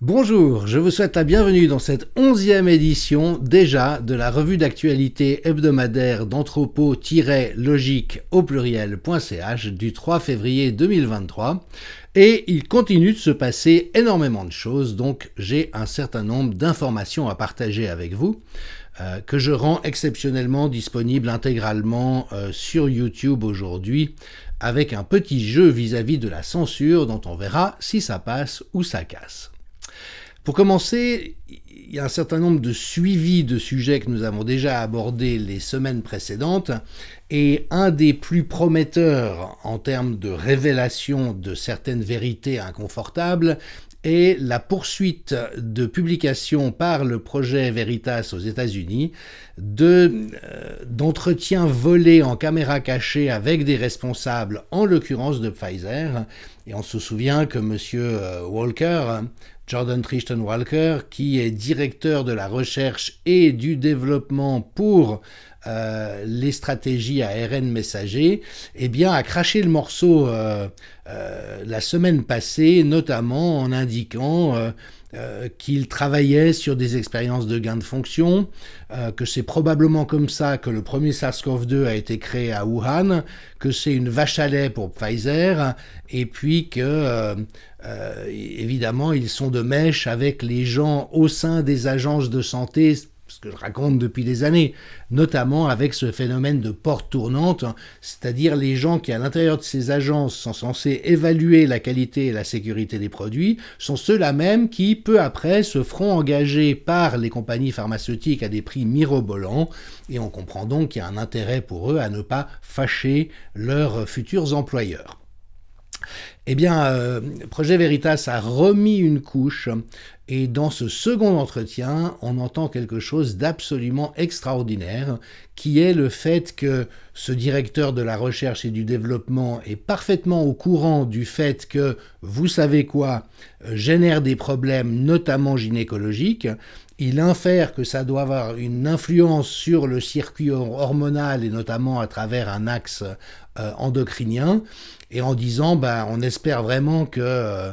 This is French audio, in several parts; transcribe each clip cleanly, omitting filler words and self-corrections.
Bonjour, je vous souhaite la bienvenue dans cette 11e édition déjà de la revue d'actualité hebdomadaire d'anthropo-logique au pluriel.ch du 3 février 2023 et il continue de se passer énormément de choses, donc j'ai un certain nombre d'informations à partager avec vous que je rends exceptionnellement disponible intégralement sur YouTube aujourd'hui avec un petit jeu vis-à-vis de la censure dont on verra si ça passe ou ça casse. Pour commencer, il y a un certain nombre de suivis de sujets que nous avons déjà abordés les semaines précédentes et un des plus prometteurs en termes de révélation de certaines vérités inconfortables est la poursuite de publication par le projet Veritas aux États-Unis d'entretiens volés en caméra cachée avec des responsables, en l'occurrence de Pfizer. Et on se souvient que M. Walker, Jordan Trichton Walker, qui est directeur de la recherche et du développement pour les stratégies ARN messager, eh bien, a craché le morceau la semaine passée, notamment en indiquant qu'il travaillait sur des expériences de gain de fonction, que c'est probablement comme ça que le premier SARS-CoV-2 a été créé à Wuhan, que c'est une vache à lait pour Pfizer, et puis que, évidemment, ils sont de mèche avec les gens au sein des agences de santé, ce que je raconte depuis des années, notamment avec ce phénomène de porte tournante, c'est-à-dire les gens qui, à l'intérieur de ces agences, sont censés évaluer la qualité et la sécurité des produits, sont ceux-là même qui, peu après, se feront engager par les compagnies pharmaceutiques à des prix mirobolants, et on comprend donc qu'il y a un intérêt pour eux à ne pas fâcher leurs futurs employeurs. Eh bien, Projet Veritas a remis une couche et dans ce second entretien, on entend quelque chose d'absolument extraordinaire qui est le fait que ce directeur de la recherche et du développement est parfaitement au courant du fait que, vous savez quoi, génère des problèmes notamment gynécologiques. Il infère que ça doit avoir une influence sur le circuit hormonal et notamment à travers un axe endocrinien, et en disant on espère vraiment que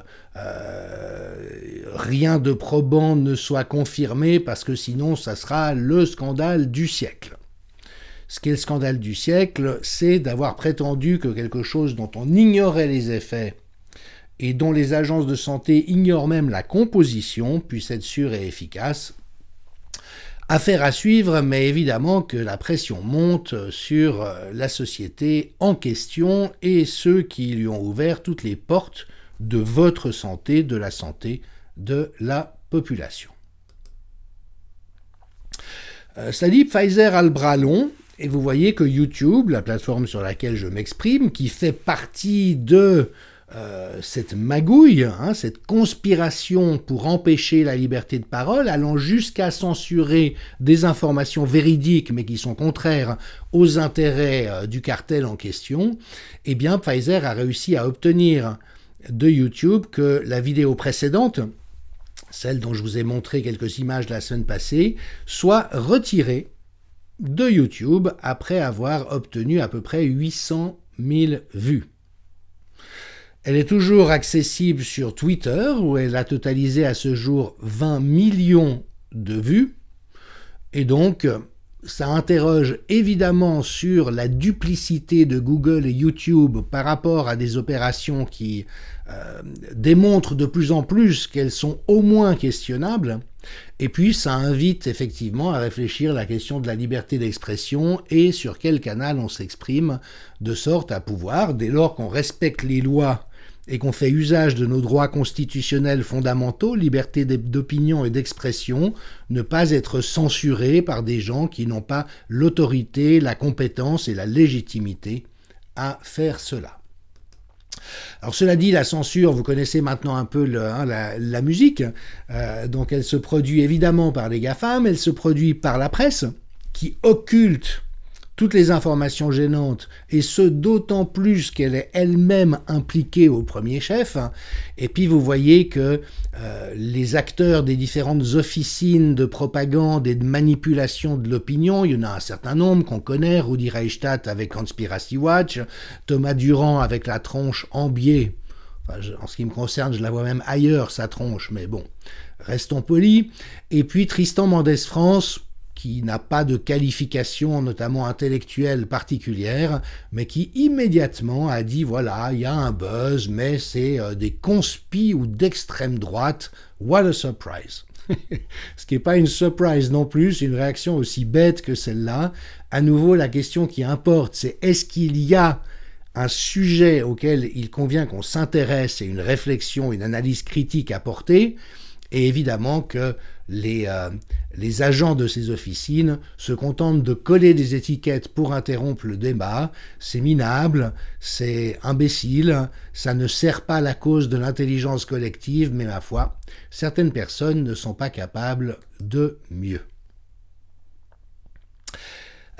rien de probant ne soit confirmé parce que sinon ça sera le scandale du siècle. Ce qui est le scandale du siècle, c'est d'avoir prétendu que quelque chose dont on ignorait les effets et dont les agences de santé ignorent même la composition puisse être sûre et efficace. Affaire à suivre, mais évidemment que la pression monte sur la société en question et ceux qui lui ont ouvert toutes les portes de votre santé, de la santé de la population. Cela dit, Pfizer a le bras long, et vous voyez que YouTube, la plateforme sur laquelle je m'exprime, qui fait partie de cette magouille, cette conspiration pour empêcher la liberté de parole, allant jusqu'à censurer des informations véridiques mais qui sont contraires aux intérêts du cartel en question, eh bien Pfizer a réussi à obtenir de YouTube que la vidéo précédente, celle dont je vous ai montré quelques images la semaine passée, soit retirée de YouTube après avoir obtenu à peu près 800 000 vues. Elle est toujours accessible sur Twitter, où elle a totalisé à ce jour 20 millions de vues. Et donc, ça interroge évidemment sur la duplicité de Google et YouTube par rapport à des opérations qui démontrent de plus en plus qu'elles sont au moins questionnables. Et puis, ça invite effectivement à réfléchir à la question de la liberté d'expression et sur quel canal on s'exprime, de sorte à pouvoir, dès lors qu'on respecte les lois et qu'on fait usage de nos droits constitutionnels fondamentaux, liberté d'opinion et d'expression, ne pas être censuré par des gens qui n'ont pas l'autorité, la compétence et la légitimité à faire cela. Alors cela dit, la censure, vous connaissez maintenant un peu la musique, donc elle se produit évidemment par les GAFAM, elle se produit par la presse, qui occulte toutes les informations gênantes, et ce d'autant plus qu'elle est elle-même impliquée au premier chef. Et puis vous voyez que les acteurs des différentes officines de propagande et de manipulation de l'opinion, il y en a un certain nombre qu'on connaît, Rudi Reichstadt avec Conspiracy Watch, Thomas Durand avec la tronche en biais, Enfin, en ce qui me concerne, je la vois même ailleurs, sa tronche, mais bon, restons polis. Et puis Tristan Mendès France, qui n'a pas de qualification, notamment intellectuelle particulière, mais qui immédiatement a dit, voilà, il y a un buzz, mais c'est des conspis ou d'extrême droite, what a surprise. Ce qui n'est pas une surprise non plus, une réaction aussi bête que celle-là. À nouveau, la question qui importe, c'est est-ce qu'il y a un sujet auquel il convient qu'on s'intéresse et une réflexion, une analyse critique à porter, et évidemment que les agents de ces officines se contentent de coller des étiquettes pour interrompre le débat. C'est minable, c'est imbécile, ça ne sert pas la cause de l'intelligence collective, mais ma foi, certaines personnes ne sont pas capables de mieux.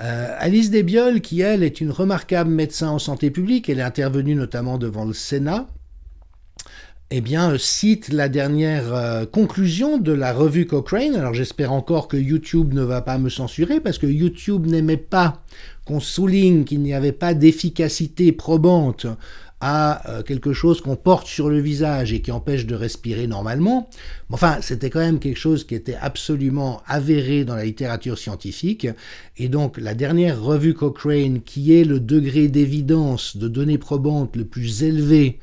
Alice Desbioles, qui elle est une remarquable médecin en santé publique, elle est intervenue notamment devant le Sénat, eh bien, cite la dernière conclusion de la revue Cochrane. Alors j'espère encore que YouTube ne va pas me censurer, parce que YouTube n'aimait pas qu'on souligne qu'il n'y avait pas d'efficacité probante à quelque chose qu'on porte sur le visage et qui empêche de respirer normalement. Enfin, c'était quand même quelque chose qui était absolument avéré dans la littérature scientifique. Et donc, la dernière revue Cochrane, qui est le degré d'évidence de données probantes le plus élevé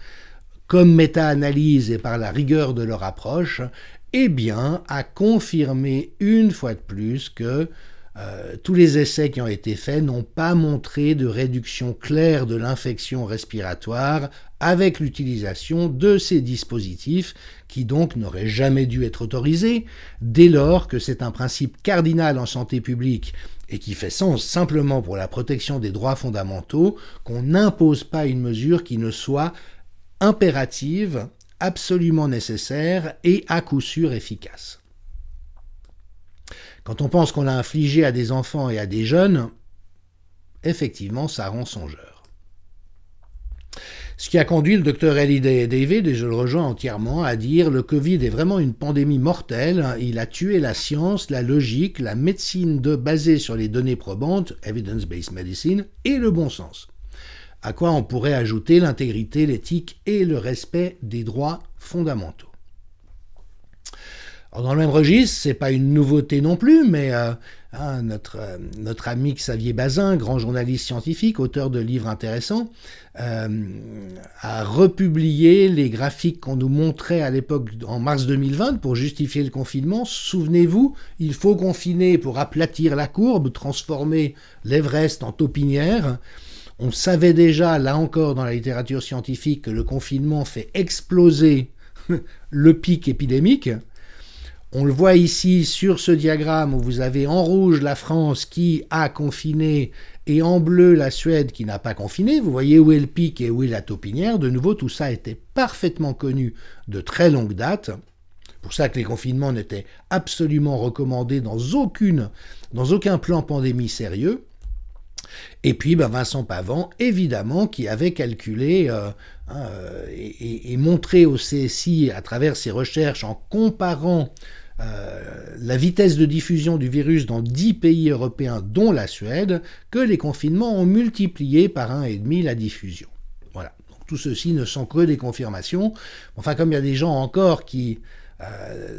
comme méta-analyse et par la rigueur de leur approche, eh bien, a confirmé une fois de plus que tous les essais qui ont été faits n'ont pas montré de réduction claire de l'infection respiratoire avec l'utilisation de ces dispositifs qui donc n'auraient jamais dû être autorisés dès lors que c'est un principe cardinal en santé publique et qui fait sens simplement pour la protection des droits fondamentaux qu'on n'impose pas une mesure qui ne soit impérative, absolument nécessaire et à coup sûr efficace. Quand on pense qu'on l'a infligé à des enfants et à des jeunes, effectivement, ça rend songeur. Ce qui a conduit le docteur Elie David, et je le rejoins entièrement, à dire « Le Covid est vraiment une pandémie mortelle, il a tué la science, la logique, la médecine basée sur les données probantes, evidence-based medicine, et le bon sens. » À quoi on pourrait ajouter l'intégrité, l'éthique et le respect des droits fondamentaux. Alors dans le même registre, c'est pas une nouveauté non plus, mais notre ami Xavier Bazin, grand journaliste scientifique, auteur de livres intéressants, a republié les graphiques qu'on nous montrait à l'époque en mars 2020 pour justifier le confinement. Souvenez-vous, il faut confiner pour aplatir la courbe, transformer l'Everest en taupinière. On savait déjà, là encore dans la littérature scientifique, que le confinement fait exploser le pic épidémique. On le voit ici sur ce diagramme où vous avez en rouge la France qui a confiné et en bleu la Suède qui n'a pas confiné. Vous voyez où est le pic et où est la taupinière. De nouveau, tout ça était parfaitement connu de très longue date. C'est pour ça que les confinements n'étaient absolument recommandés dans aucun plan pandémie sérieux. Et puis Vincent Pavant, évidemment, qui avait calculé et montré au CSI à travers ses recherches en comparant la vitesse de diffusion du virus dans 10 pays européens, dont la Suède, que les confinements ont multiplié par 1,5 la diffusion. Voilà. Donc, tout ceci ne sont que des confirmations. Enfin, comme il y a des gens encore qui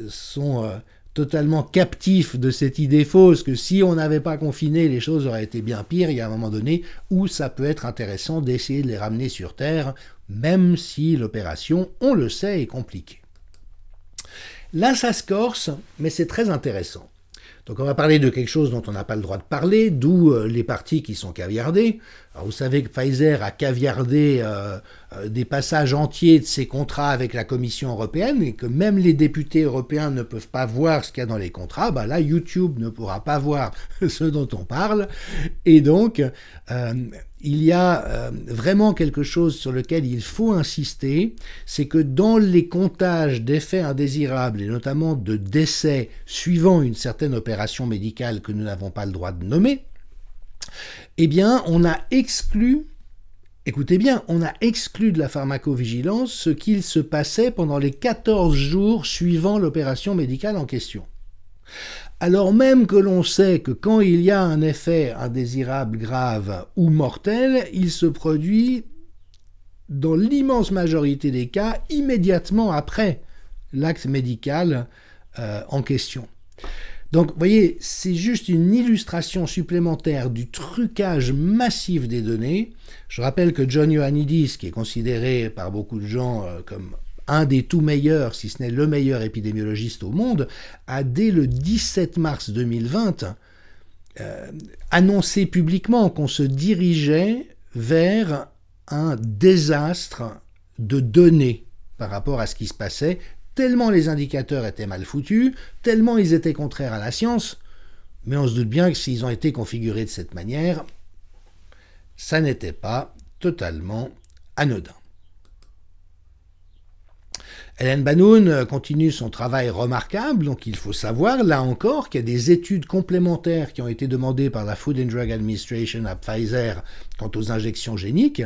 sont totalement captifs de cette idée fausse que si on n'avait pas confiné, les choses auraient été bien pires, il y a un moment donné où ça peut être intéressant d'essayer de les ramener sur Terre, même si l'opération, on le sait, est compliquée. Là, ça se corse, mais c'est très intéressant. Donc on va parler de quelque chose dont on n'a pas le droit de parler, d'où les partis qui sont caviardés. Alors vous savez que Pfizer a caviardé des passages entiers de ses contrats avec la Commission européenne et que même les députés européens ne peuvent pas voir ce qu'il y a dans les contrats. Là, YouTube ne pourra pas voir ce dont on parle. Et donc, il y a vraiment quelque chose sur lequel il faut insister, c'est que dans les comptages d'effets indésirables et notamment de décès suivant une certaine opération médicale que nous n'avons pas le droit de nommer, eh bien, on a exclu, écoutez bien, on a exclu de la pharmacovigilance ce qu'il se passait pendant les 14 jours suivant l'opération médicale en question. Alors même que l'on sait que quand il y a un effet indésirable grave ou mortel, il se produit dans l'immense majorité des cas, immédiatement après l'acte médical en question. Donc, vous voyez, c'est juste une illustration supplémentaire du trucage massif des données. Je rappelle que John Ioannidis, qui est considéré par beaucoup de gens comme un des tout meilleurs, si ce n'est le meilleur épidémiologiste au monde, a dès le 17 mars 2020 annoncé publiquement qu'on se dirigeait vers un désastre de données par rapport à ce qui se passait, tellement les indicateurs étaient mal foutus, tellement ils étaient contraires à la science, mais on se doute bien que s'ils ont été configurés de cette manière, ça n'était pas totalement anodin. Hélène Banoun continue son travail remarquable, donc il faut savoir, là encore, qu'il y a des études complémentaires qui ont été demandées par la Food and Drug Administration à Pfizer quant aux injections géniques,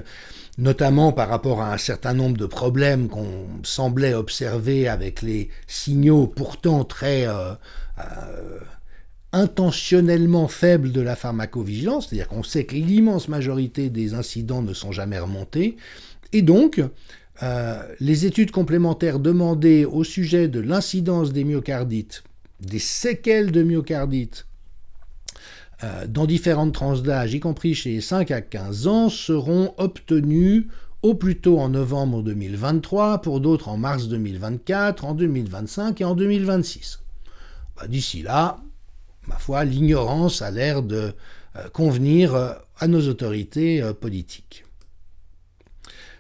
notamment par rapport à un certain nombre de problèmes qu'on semblait observer avec les signaux pourtant très intentionnellement faibles de la pharmacovigilance, c'est-à-dire qu'on sait que l'immense majorité des incidents ne sont jamais remontés, et donc les études complémentaires demandées au sujet de l'incidence des myocardites, des séquelles de myocardite dans différentes tranches d'âge, y compris chez les 5 à 15 ans, seront obtenues au plus tôt en novembre 2023, pour d'autres en mars 2024, en 2025 et en 2026. D'ici là, ma foi, l'ignorance a l'air de convenir à nos autorités politiques.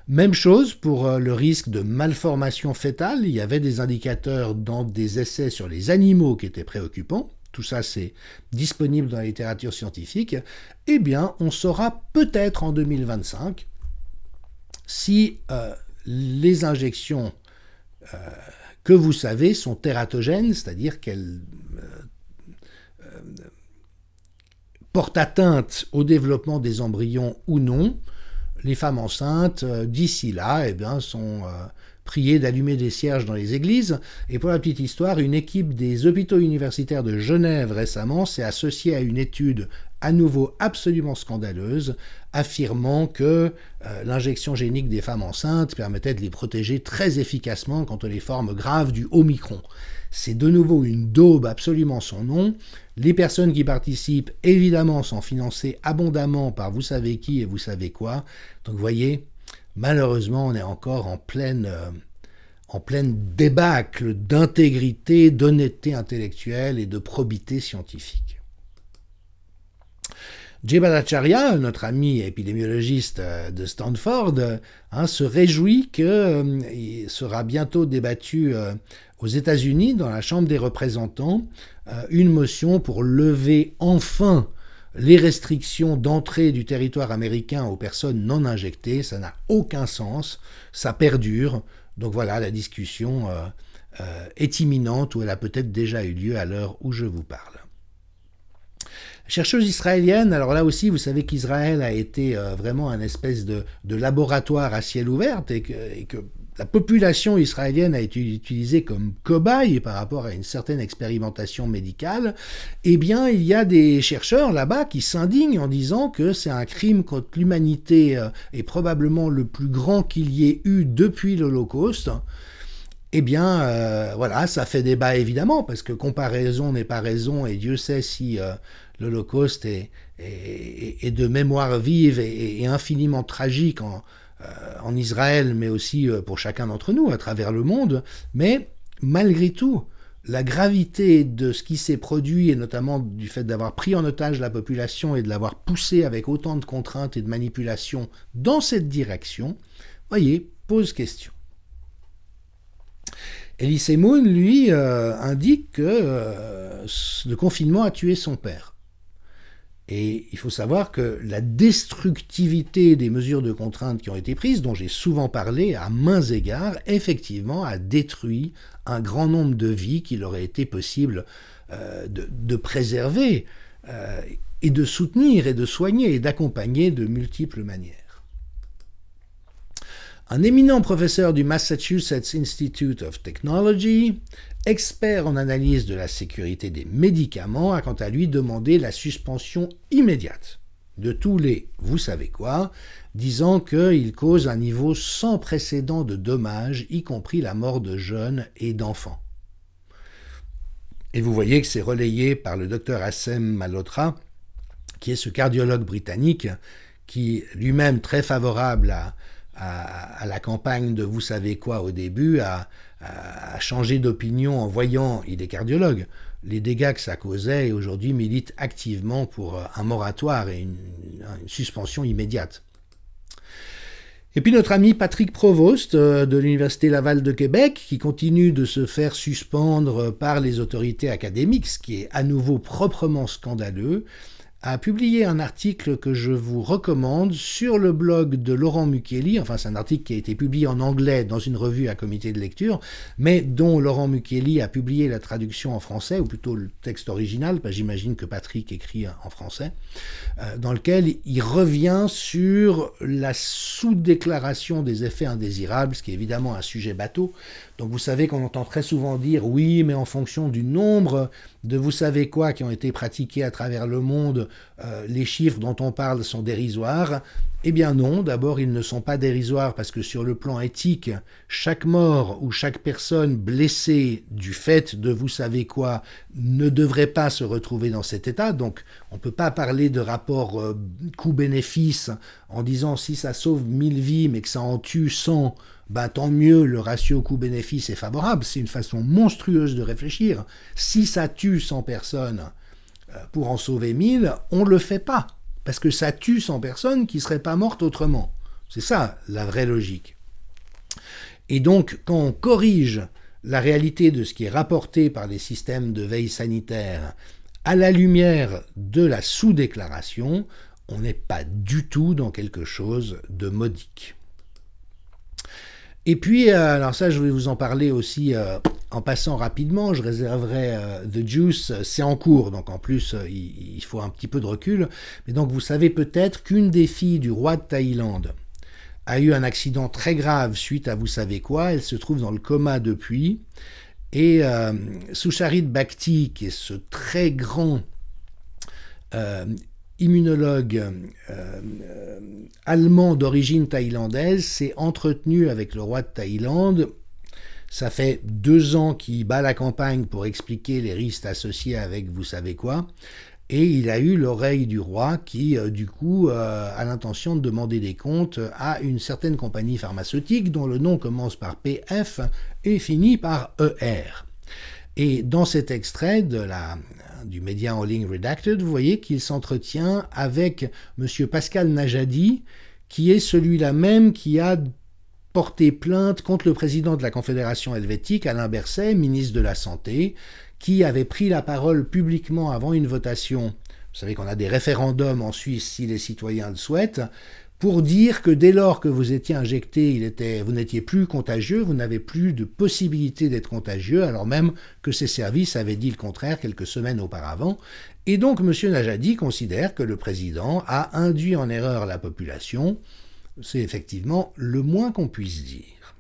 Même chose pour le risque de malformation fœtale. Il y avait des indicateurs dans des essais sur les animaux qui étaient préoccupants. Tout ça, c'est disponible dans la littérature scientifique. Eh bien, on saura peut-être en 2025 si les injections que vous savez sont tératogènes, c'est-à-dire qu'elles portent atteinte au développement des embryons ou non. Les femmes enceintes, d'ici là, eh bien, sont priées d'allumer des cierges dans les églises. Et pour la petite histoire, une équipe des hôpitaux universitaires de Genève récemment s'est associée à une étude à nouveau absolument scandaleuse, affirmant que l'injection génique des femmes enceintes permettait de les protéger très efficacement contre les formes graves du Omicron. C'est de nouveau une daube absolument sans nom. Les personnes qui participent, évidemment, sont financées abondamment par vous savez qui et vous savez quoi. Donc, vous voyez, malheureusement, on est encore en pleine débâcle d'intégrité, d'honnêteté intellectuelle et de probité scientifique. Jay Bhattacharya, notre ami épidémiologiste de Stanford, se réjouit qu'il sera bientôt débattu aux États-Unis, dans la Chambre des représentants, une motion pour lever enfin les restrictions d'entrée du territoire américain aux personnes non injectées. Ça n'a aucun sens, ça perdure. Donc voilà, la discussion est imminente, ou elle a peut-être déjà eu lieu à l'heure où je vous parle. Chercheuse israélienne, alors là aussi, vous savez qu'Israël a été vraiment un espèce de laboratoire à ciel ouvert et que la population israélienne a été utilisée comme cobaye par rapport à une certaine expérimentation médicale. Eh bien, il y a des chercheurs là-bas qui s'indignent en disant que c'est un crime contre l'humanité et probablement le plus grand qu'il y ait eu depuis l'Holocauste. Eh bien, voilà, ça fait débat évidemment, parce que comparaison n'est pas raison, et Dieu sait si l'Holocauste est de mémoire vive et infiniment tragique en Israël, mais aussi pour chacun d'entre nous à travers le monde. Mais malgré tout, la gravité de ce qui s'est produit, et notamment du fait d'avoir pris en otage la population et de l'avoir poussée avec autant de contraintes et de manipulations dans cette direction, voyez, pose question. Elie Moon, lui, indique que le confinement a tué son père. Et il faut savoir que la destructivité des mesures de contrainte qui ont été prises, dont j'ai souvent parlé à maints égards, effectivement a détruit un grand nombre de vies qu'il aurait été possible de préserver et de soutenir et de soigner et d'accompagner de multiples manières. Un éminent professeur du Massachusetts Institute of Technology, expert en analyse de la sécurité des médicaments, a quant à lui demandé la suspension immédiate de tous les vous savez quoi, disant qu'il cause un niveau sans précédent de dommages, y compris la mort de jeunes et d'enfants. Et vous voyez que c'est relayé par le docteur Hassem Malhotra, qui est ce cardiologue britannique, qui lui-même très favorable à la campagne de vous savez quoi au début, a changé d'opinion en voyant, il est cardiologue, les dégâts que ça causait et aujourd'hui milite activement pour un moratoire et une suspension immédiate. Et puis notre ami Patrick Provost de l'Université Laval de Québec, qui continue de se faire suspendre par les autorités académiques, ce qui est à nouveau proprement scandaleux, a publié un article que je vous recommande sur le blog de Laurent Mukeli. Enfin, c'est un article qui a été publié en anglais dans une revue à comité de lecture, mais dont Laurent Mukeli a publié la traduction en français, ou plutôt le texte original, parce que j'imagine que Patrick écrit en français, dans lequel il revient sur la sous-déclaration des effets indésirables, ce qui est évidemment un sujet bateau. Donc vous savez qu'on entend très souvent dire « oui, mais en fonction du nombre de vous savez quoi qui ont été pratiqués à travers le monde, les chiffres dont on parle sont dérisoires ». Eh bien non, d'abord ils ne sont pas dérisoires parce que sur le plan éthique, chaque mort ou chaque personne blessée du fait de vous savez quoi ne devrait pas se retrouver dans cet état. Donc on ne peut pas parler de rapport coût-bénéfice en disant si ça sauve 1000 vies mais que ça en tue 100, ben, tant mieux, le ratio coût-bénéfice est favorable. C'est une façon monstrueuse de réfléchir. Si ça tue 100 personnes pour en sauver 1000, on ne le fait pas. Parce que ça tue 100 personnes qui ne seraient pas mortes autrement. C'est ça, la vraie logique. Et donc, quand on corrige la réalité de ce qui est rapporté par les systèmes de veille sanitaire à la lumière de la sous-déclaration, on n'est pas du tout dans quelque chose de modique. Et puis, alors ça, je vais vous en parler aussi en passant rapidement, je réserverai The Juice, c'est en cours, donc en plus, il faut un petit peu de recul. Mais donc, vous savez peut-être qu'une des filles du roi de Thaïlande a eu un accident très grave suite à vous savez quoi, elle se trouve dans le coma depuis, et Sucharit Bhakti, qui est ce très grand immunologue allemand d'origine thaïlandaise, s'est entretenu avec le roi de Thaïlande. Ça fait 2 ans qu'il bat la campagne pour expliquer les risques associés avec vous savez quoi, et il a eu l'oreille du roi qui, du coup, a l'intention de demander des comptes à une certaine compagnie pharmaceutique dont le nom commence par PF et finit par ER. Et dans cet extrait du média en ligne Redacted, vous voyez qu'il s'entretient avec M. Pascal Najadi, qui est celui-là même qui a porté plainte contre le président de la Confédération helvétique, Alain Berset, ministre de la Santé, qui avait pris la parole publiquement avant une votation. Vous savez qu'on a des référendums en Suisse si les citoyens le souhaitent, pour dire que dès lors que vous étiez injecté, vous n'étiez plus contagieux, vous n'avez plus de possibilité d'être contagieux, alors même que ces services avaient dit le contraire quelques semaines auparavant. Et donc M. Najadi considère que le président a induit en erreur la population. C'est effectivement le moins qu'on puisse dire.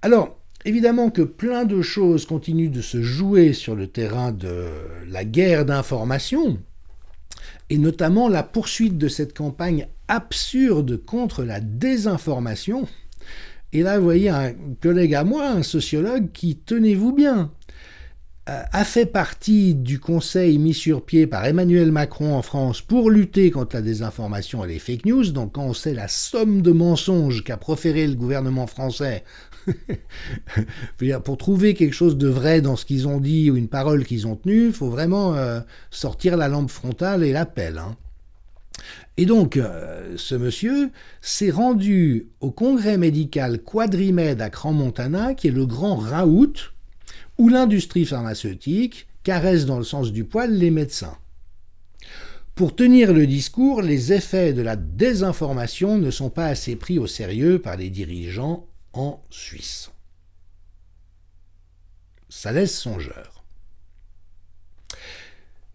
Alors, évidemment que plein de choses continuent de se jouer sur le terrain de la guerre d'information, et notamment la poursuite de cette campagne absurde contre la désinformation. Et là, vous voyez un collègue à moi, un sociologue, qui, tenez-vous bien, a fait partie du conseil mis sur pied par Emmanuel Macron en France pour lutter contre la désinformation et les fake news. Donc quand on sait la somme de mensonges qu'a proféré le gouvernement français pour trouver quelque chose de vrai dans ce qu'ils ont dit ou une parole qu'ils ont tenue, il faut vraiment sortir la lampe frontale et la pelle. Et donc, ce monsieur s'est rendu au congrès médical Quadrimed à Crans-Montana, qui est le grand raout où l'industrie pharmaceutique caresse dans le sens du poil les médecins. Pour tenir le discours, les effets de la désinformation ne sont pas assez pris au sérieux par les dirigeants en Suisse. Ça laisse songeur.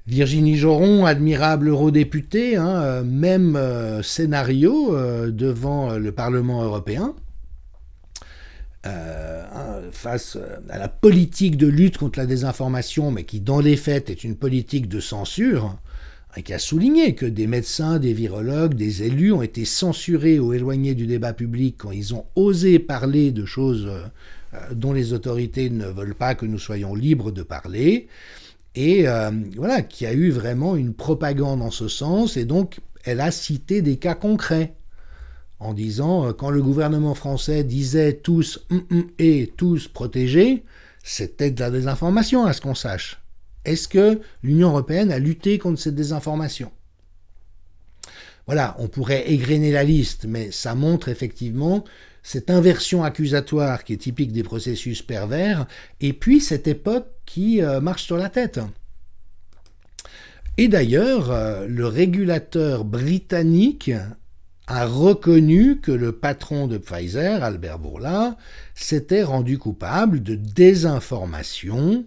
Virginie Joron, admirable eurodéputée, même scénario devant le Parlement européen, face à la politique de lutte contre la désinformation, mais qui dans les faits est une politique de censure, et qui a souligné que des médecins, des virologues, des élus ont été censurés ou éloignés du débat public quand ils ont osé parler de choses dont les autorités ne veulent pas que nous soyons libres de parler, et voilà, qui a eu vraiment une propagande en ce sens, et donc elle a cité des cas concrets, en disant quand le gouvernement français disait tous et tous protégés, c'était de la désinformation à ce qu'on sache. Est-ce que l'Union européenne a lutté contre cette désinformation? Voilà, on pourrait égrener la liste, mais ça montre effectivement cette inversion accusatoire qui est typique des processus pervers, et puis cette époque qui marche sur la tête. Et d'ailleurs, le régulateur britannique a reconnu que le patron de Pfizer, Albert Bourla, s'était rendu coupable de désinformation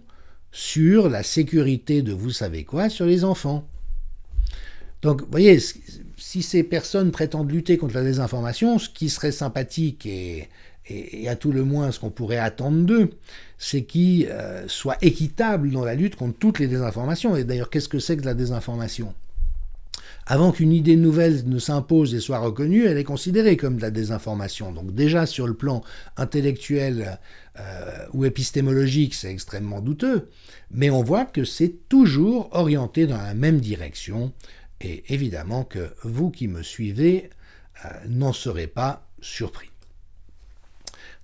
sur la sécurité de vous savez quoi sur les enfants. Donc, vous voyez, si ces personnes prétendent lutter contre la désinformation, ce qui serait sympathique et à tout le moins ce qu'on pourrait attendre d'eux, c'est qu'ils soient équitables dans la lutte contre toutes les désinformations. Et d'ailleurs, qu'est-ce que c'est que la désinformation? Avant qu'une idée nouvelle ne s'impose et soit reconnue, elle est considérée comme de la désinformation. Donc déjà, sur le plan intellectuel ou épistémologique, c'est extrêmement douteux, mais on voit que c'est toujours orienté dans la même direction, et évidemment que vous qui me suivez n'en serez pas surpris.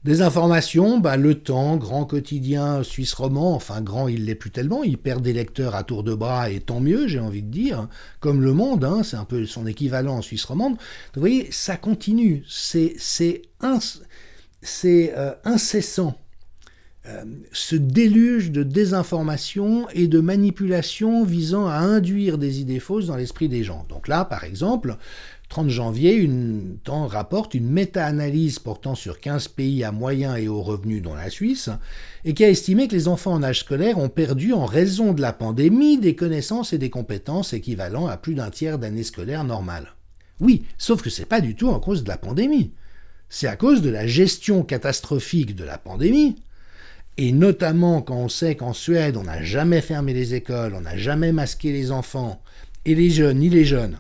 Des informations, Le Temps, grand quotidien suisse roman, enfin grand il l'est plus tellement, il perd des lecteurs à tour de bras et tant mieux j'ai envie de dire, comme Le Monde, c'est un peu son équivalent en Suisse romande. Donc, vous voyez, ça continue, c'est incessant. Ce déluge de désinformation et de manipulation visant à induire des idées fausses dans l'esprit des gens. Donc là, par exemple, 30 janvier, Temps rapporte une méta-analyse portant sur 15 pays à moyen et haut revenu, dont la Suisse, et qui a estimé que les enfants en âge scolaire ont perdu en raison de la pandémie des connaissances et des compétences équivalents à plus d'un tiers d'année scolaire normale. Oui, sauf que c'est pas du tout à cause de la pandémie. C'est à cause de la gestion catastrophique de la pandémie, et notamment quand on sait qu'en Suède, on n'a jamais fermé les écoles, on n'a jamais masqué les enfants, et les jeunes, ni les jeunes,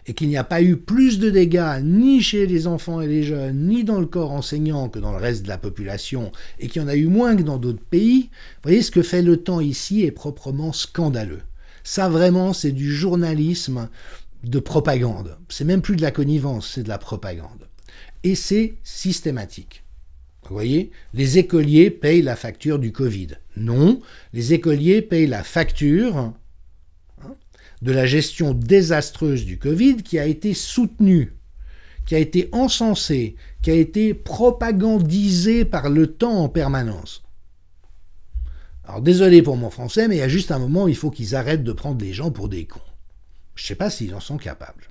et qu'il n'y a pas eu plus de dégâts ni chez les enfants et les jeunes, ni dans le corps enseignant que dans le reste de la population, et qu'il y en a eu moins que dans d'autres pays, vous voyez, ce que fait Le Temps ici est proprement scandaleux. Ça vraiment, c'est du journalisme de propagande. C'est même plus de la connivence, c'est de la propagande. Et c'est systématique. Vous voyez, les écoliers payent la facture du Covid. Non, les écoliers payent la facture de la gestion désastreuse du Covid qui a été soutenue, qui a été encensée, qui a été propagandisée par Le Temps en permanence. Alors désolé pour mon français, mais il y a juste un moment où il faut qu'ils arrêtent de prendre les gens pour des cons. Je ne sais pas s'ils en sont capables.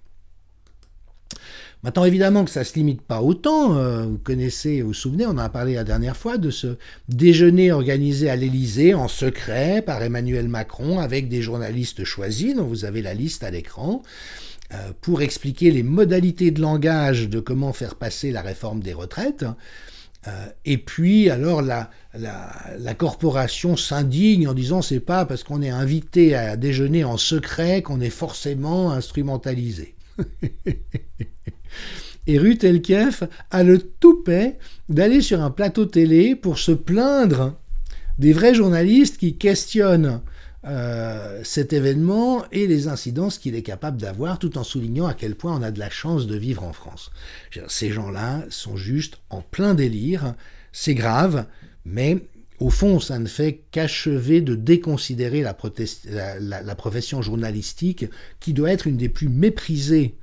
Maintenant, évidemment que ça ne se limite pas au temps. Vous connaissez, vous vous souvenez, on en a parlé la dernière fois, de ce déjeuner organisé à l'Élysée en secret par Emmanuel Macron avec des journalistes choisis, dont vous avez la liste à l'écran, pour expliquer les modalités de langage de comment faire passer la réforme des retraites. Et puis, alors, la corporation s'indigne en disant c'est pas parce qu'on est invité à déjeuner en secret qu'on est forcément instrumentalisé. Et Ruth Elkeff a le toupet d'aller sur un plateau télé pour se plaindre des vrais journalistes qui questionnent cet événement et les incidences qu'il est capable d'avoir, tout en soulignant à quel point on a de la chance de vivre en France. Ces gens-là sont juste en plein délire, c'est grave, mais au fond, ça ne fait qu'achever de déconsidérer la profession journalistique qui doit être une des plus méprisées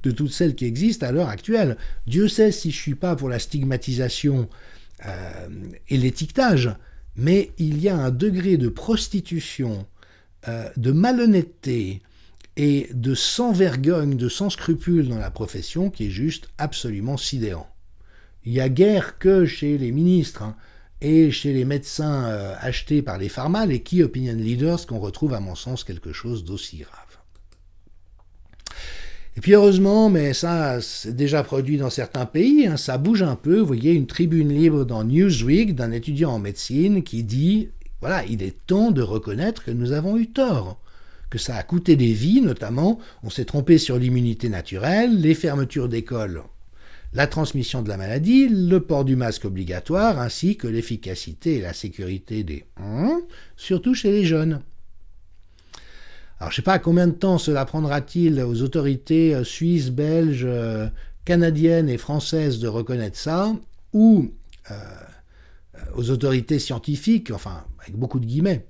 de toutes celles qui existent à l'heure actuelle. Dieu sait si je ne suis pas pour la stigmatisation et l'étiquetage, mais il y a un degré de prostitution, de malhonnêteté et de sans-vergogne, de sans-scrupule dans la profession qui est juste absolument sidérant. Il n'y a guère que chez les ministres et chez les médecins achetés par les pharma, les key opinion leaders, qu'on retrouve à mon sens quelque chose d'aussi grave. Et puis heureusement, mais ça c'est déjà produit dans certains pays, ça bouge un peu. Vous voyez une tribune libre dans Newsweek d'un étudiant en médecine qui dit, voilà, il est temps de reconnaître que nous avons eu tort, que ça a coûté des vies, notamment, on s'est trompé sur l'immunité naturelle, les fermetures d'écoles, la transmission de la maladie, le port du masque obligatoire, ainsi que l'efficacité et la sécurité des surtout chez les jeunes. Alors je ne sais pas combien de temps cela prendra-t-il aux autorités suisses, belges, canadiennes et françaises de reconnaître ça, ou aux autorités scientifiques, enfin avec beaucoup de guillemets.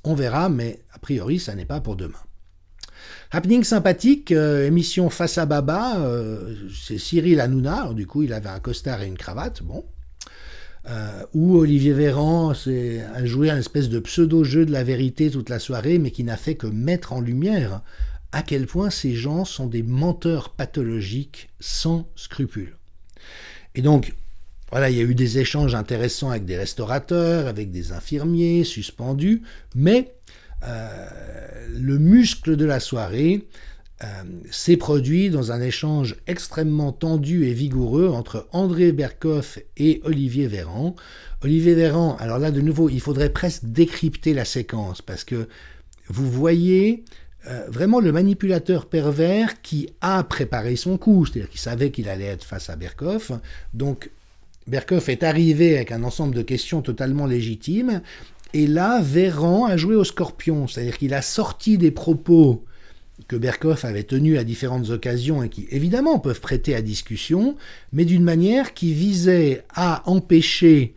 On verra, mais a priori ça n'est pas pour demain. Happening sympathique, émission Face à Baba, c'est Cyril Hanouna, alors du coup il avait un costard et une cravate, bon. Où Olivier Véran a joué un espèce de pseudo-jeu de la vérité toute la soirée, mais qui n'a fait que mettre en lumière à quel point ces gens sont des menteurs pathologiques sans scrupules. Et donc, voilà, il y a eu des échanges intéressants avec des restaurateurs, avec des infirmiers suspendus, mais le muscle de la soirée s'est produit dans un échange extrêmement tendu et vigoureux entre André Berkoff et Olivier Véran. Olivier Véran, alors là de nouveau, il faudrait presque décrypter la séquence, parce que vous voyez vraiment le manipulateur pervers qui a préparé son coup, c'est-à-dire qu'il savait qu'il allait être face à Berkoff, donc Berkoff est arrivé avec un ensemble de questions totalement légitimes, et là, Véran a joué au scorpion, c'est-à-dire qu'il a sorti des propos que Berkoff avait tenus à différentes occasions et qui, évidemment, peuvent prêter à discussion, mais d'une manière qui visait à empêcher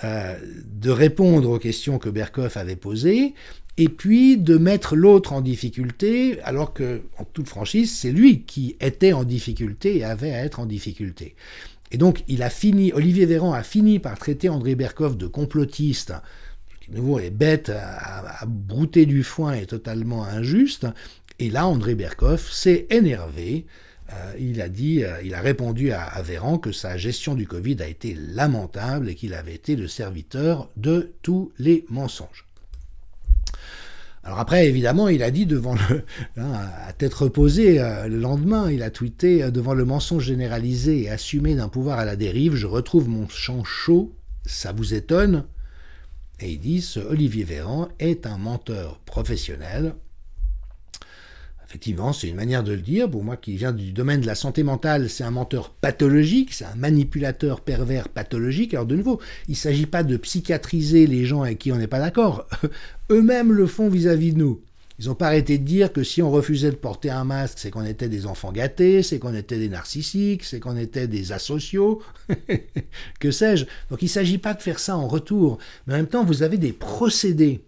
de répondre aux questions que Berkoff avait posées, et puis de mettre l'autre en difficulté, alors que, en toute franchise, c'est lui qui était en difficulté et avait à être en difficulté. Et donc, Olivier Véran a fini par traiter André Berkoff de complotiste, de nouveau est bête à brouter du foin et totalement injuste, et là André Berkoff s'est énervé, il a répondu à Véran que sa gestion du Covid a été lamentable et qu'il avait été le serviteur de tous les mensonges. Alors après, évidemment, il a dit à tête reposée, le lendemain, il a tweeté devant le mensonge généralisé et assumé d'un pouvoir à la dérive, je retrouve mon champ chaud, ça vous étonne ? Et il dit, ce Olivier Véran est un menteur professionnel. Effectivement, c'est une manière de le dire. Pour moi, qui vient du domaine de la santé mentale, c'est un menteur pathologique, c'est un manipulateur pervers pathologique. Alors de nouveau, il ne s'agit pas de psychiatriser les gens avec qui on n'est pas d'accord. Eux-mêmes le font vis-à-vis de nous. Ils n'ont pas arrêté de dire que si on refusait de porter un masque, c'est qu'on était des enfants gâtés, c'est qu'on était des narcissiques, c'est qu'on était des asociaux, que sais-je. Donc il ne s'agit pas de faire ça en retour. Mais en même temps, vous avez des procédés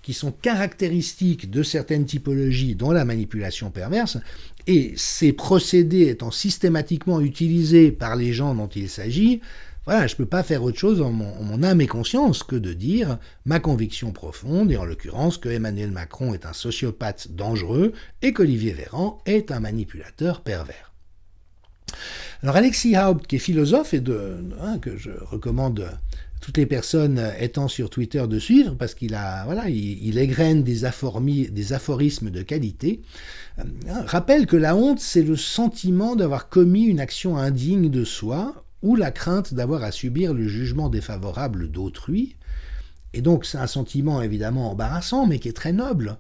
qui sont caractéristiques de certaines typologies, dont la manipulation perverse, et ces procédés étant systématiquement utilisés par les gens dont il s'agit, voilà, je ne peux pas faire autre chose en mon âme et conscience que de dire ma conviction profonde, et en l'occurrence que Emmanuel Macron est un sociopathe dangereux et qu'Olivier Véran est un manipulateur pervers. Alors Alexis Haupt, qui est philosophe et que je recommande toutes les personnes étant sur Twitter de suivre, parce il égrène des aphorismes de qualité, rappelle que la honte, c'est le sentiment d'avoir commis une action indigne de soi, ou la crainte d'avoir à subir le jugement défavorable d'autrui. Et donc c'est un sentiment évidemment embarrassant, mais qui est très noble.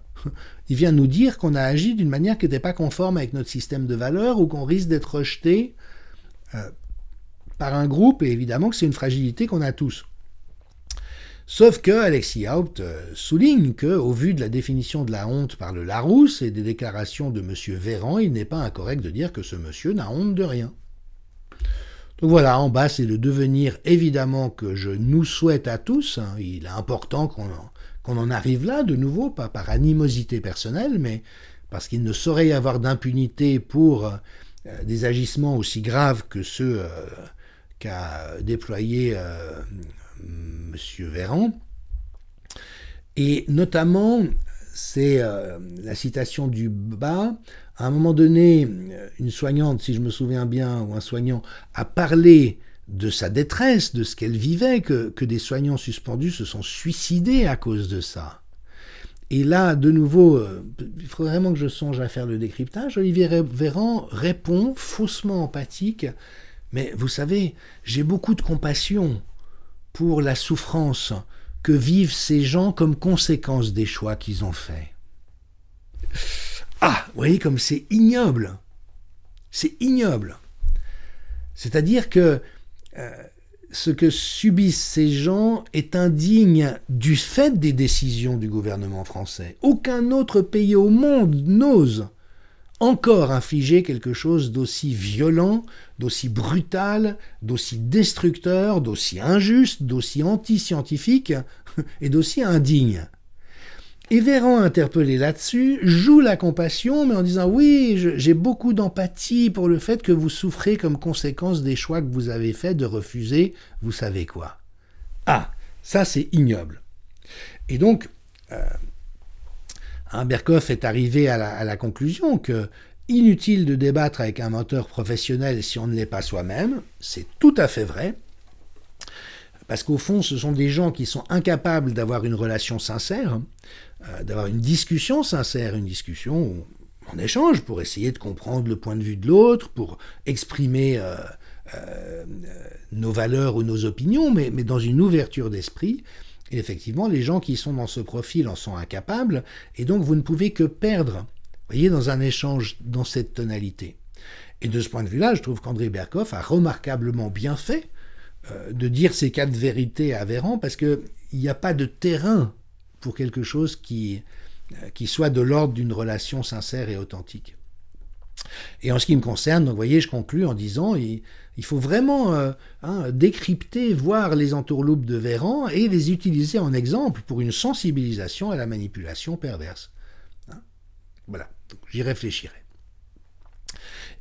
Il vient nous dire qu'on a agi d'une manière qui n'était pas conforme avec notre système de valeurs, ou qu'on risque d'être rejeté par un groupe, et évidemment que c'est une fragilité qu'on a tous. Sauf que Alexis Haupt souligne qu'au vu de la définition de la honte par le Larousse et des déclarations de M. Véran, il n'est pas incorrect de dire que ce monsieur n'a honte de rien. Donc voilà, en bas, c'est le devenir évidemment que je nous souhaite à tous. Il est important qu'on en arrive là, de nouveau, pas par animosité personnelle, mais parce qu'il ne saurait y avoir d'impunité pour des agissements aussi graves que ceux qu'a déployé M. Véran. Et notamment, c'est la citation du bas. À un moment donné, une soignante, si je me souviens bien, ou un soignant, a parlé de sa détresse, de ce qu'elle vivait, que des soignants suspendus se sont suicidés à cause de ça. Et là, de nouveau, il faudrait vraiment que je songe à faire le décryptage. Olivier Véran répond, faussement empathique, mais vous savez, j'ai beaucoup de compassion pour la souffrance que vivent ces gens comme conséquence des choix qu'ils ont faits. Ah, vous voyez comme c'est ignoble. C'est ignoble. C'est-à-dire que ce que subissent ces gens est indigne du fait des décisions du gouvernement français. Aucun autre pays au monde n'ose encore infliger quelque chose d'aussi violent, d'aussi brutal, d'aussi destructeur, d'aussi injuste, d'aussi anti-scientifique et d'aussi indigne. Et Véran, interpellé là-dessus, joue la compassion, mais en disant « Oui, j'ai beaucoup d'empathie pour le fait que vous souffrez comme conséquence des choix que vous avez faits de refuser, vous savez quoi. » Ah, ça c'est ignoble. Et donc, Berkoff est arrivé à la conclusion que inutile de débattre avec un menteur professionnel si on ne l'est pas soi-même, c'est tout à fait vrai, parce qu'au fond, ce sont des gens qui sont incapables d'avoir une relation sincère, d'avoir une discussion sincère, une discussion en échange pour essayer de comprendre le point de vue de l'autre, pour exprimer nos valeurs ou nos opinions, mais dans une ouverture d'esprit. Et effectivement, les gens qui sont dans ce profil en sont incapables, et donc vous ne pouvez que perdre, voyez, dans un échange dans cette tonalité. Et de ce point de vue-là, je trouve qu'André Berkoff a remarquablement bien fait de dire ces quatre vérités à Véran, parce qu'il n'y a pas de terrain pour quelque chose qui soit de l'ordre d'une relation sincère et authentique. Et en ce qui me concerne, donc, vous voyez, je conclus en disant il faut vraiment décrypter, voir les entourloupes de Véran et les utiliser en exemple pour une sensibilisation à la manipulation perverse. Voilà, j'y réfléchirai.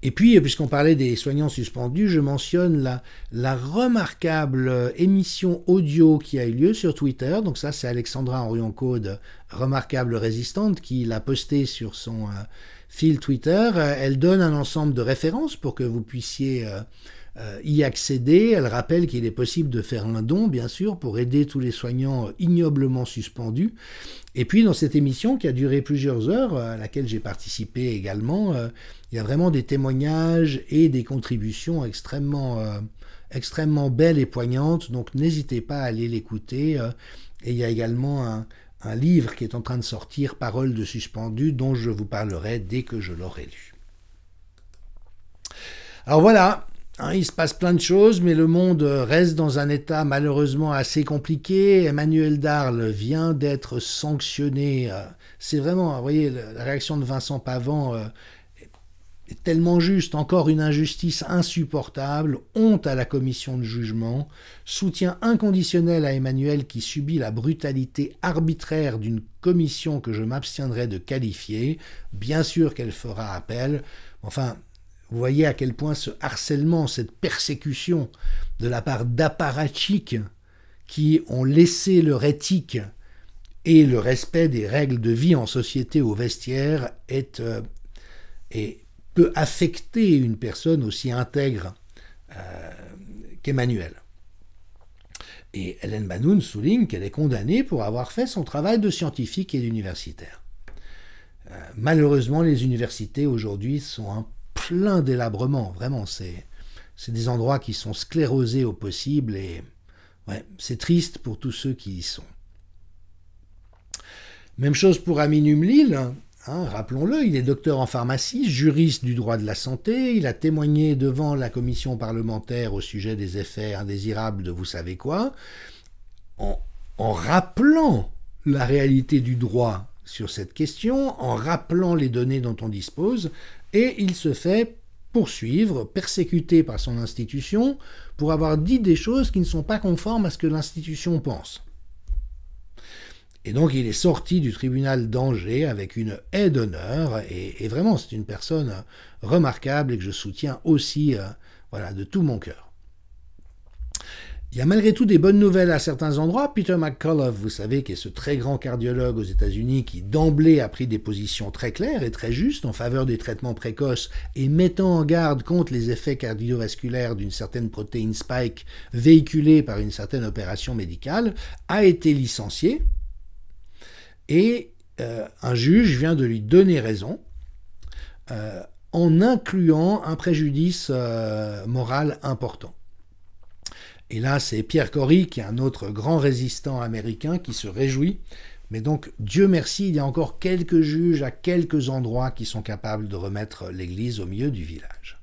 Et puis, puisqu'on parlait des soignants suspendus, je mentionne la remarquable émission audio qui a eu lieu sur Twitter. Donc ça, c'est Alexandra Henrion-Caude, remarquable résistante, qui l'a posté sur son fil Twitter. Elle donne un ensemble de références pour que vous puissiez y accéder. Elle rappelle qu'il est possible de faire un don, bien sûr, pour aider tous les soignants ignoblement suspendus. Et puis, dans cette émission qui a duré plusieurs heures, à laquelle j'ai participé également, il y a vraiment des témoignages et des contributions extrêmement belles et poignantes. Donc, n'hésitez pas à aller l'écouter. Et il y a également un livre qui est en train de sortir, Paroles de suspendus, dont je vous parlerai dès que je l'aurai lu. Alors voilà. Il se passe plein de choses, mais le monde reste dans un état malheureusement assez compliqué. Emmanuel Darle vient d'être sanctionné. C'est vraiment, vous voyez, la réaction de Vincent Pavant est tellement juste. Encore une injustice insupportable. Honte à la commission de jugement. Soutien inconditionnel à Emmanuel qui subit la brutalité arbitraire d'une commission que je m'abstiendrai de qualifier. Bien sûr qu'elle fera appel. Enfin... Vous voyez à quel point ce harcèlement, cette persécution de la part d'apparatchiks qui ont laissé leur éthique et le respect des règles de vie en société au vestiaire peut affecter une personne aussi intègre qu'Emmanuel. Et Hélène Banoun souligne qu'elle est condamnée pour avoir fait son travail de scientifique et d'universitaire. Malheureusement, les universités aujourd'hui sont plein délabrement, vraiment, c'est des endroits qui sont sclérosés au possible et ouais, c'est triste pour tous ceux qui y sont. Même chose pour Amin Umlil, rappelons-le, il est docteur en pharmacie, juriste du droit de la santé, il a témoigné devant la commission parlementaire au sujet des effets indésirables de vous savez quoi, en rappelant la réalité du droit sur cette question, en rappelant les données dont on dispose, et il se fait poursuivre, persécuté par son institution, pour avoir dit des choses qui ne sont pas conformes à ce que l'institution pense. Et donc il est sorti du tribunal d'Angers avec une haie d'honneur, et vraiment c'est une personne remarquable et que je soutiens aussi de tout mon cœur. Il y a malgré tout des bonnes nouvelles à certains endroits. Peter McCullough, vous savez, qui est ce très grand cardiologue aux États-Unis qui d'emblée a pris des positions très claires et très justes en faveur des traitements précoces et mettant en garde contre les effets cardiovasculaires d'une certaine protéine spike véhiculée par une certaine opération médicale, a été licencié et un juge vient de lui donner raison en incluant un préjudice moral important. Et là, c'est Pierre Kory, qui est un autre grand résistant américain, qui se réjouit Mais donc, Dieu merci, il y a encore quelques juges à quelques endroits qui sont capables de remettre l'Église au milieu du village.